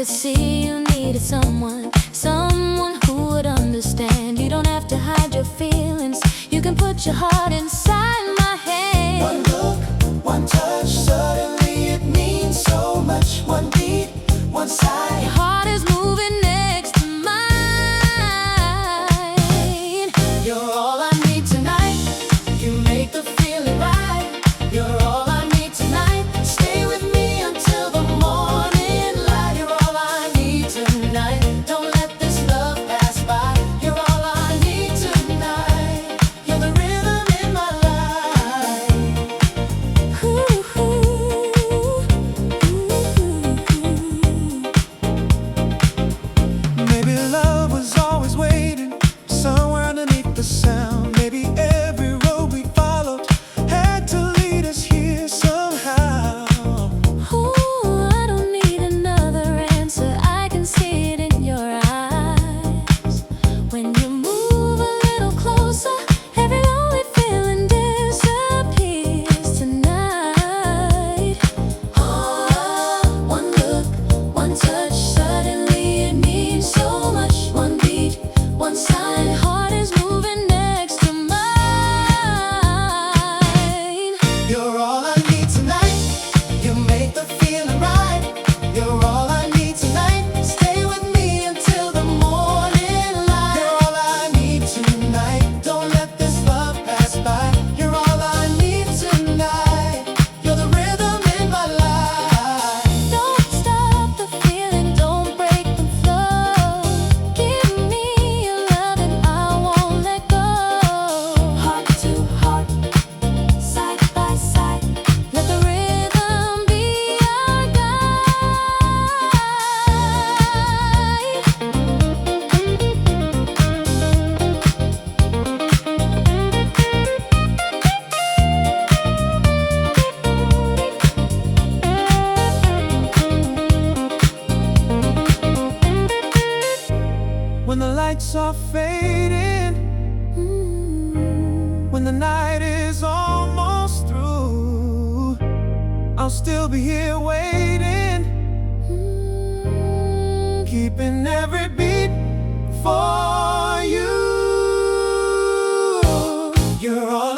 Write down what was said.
could see you needed someone who would understand. You don't have to hide your feelings, you can put your heart inside my hand. One look, one touch, suddenly it means so much. One beat, one sigh, Your heart is moving next to mine. you're all I need tonight. You make the feeling right. You're all I need tonight. Stay with me until the morning light. You're all I need tonight. Don't let this love pass by. You're all I need tonight. You're the rhythm in my life. Ooh, ooh, Maybe love was always waiting somewhere underneath the sound. Maybe every road we followed had to lead us here somehow. ooh, I don't need another answer, I can see it in your eyes. When you move a little closer, every lonely feeling disappears tonight. One look, one touch, suddenly it means so much. One beat, one sign, heart is moving next to mine. You're all I need tonight. You make the feeling right. You're all I need tonight. Stay with me until the morning light. You're all I need tonight. Don't let this love pass by. You're all I need tonight. You're the rhythm in my life. Don't stop the feeling, don't break the flow. Give me your love and I won't let go. Heart to heart, side by side, let the rhythm be our When the lights are fading, when the night is almost through, I'll still be here waiting, keeping every beat for you. You're all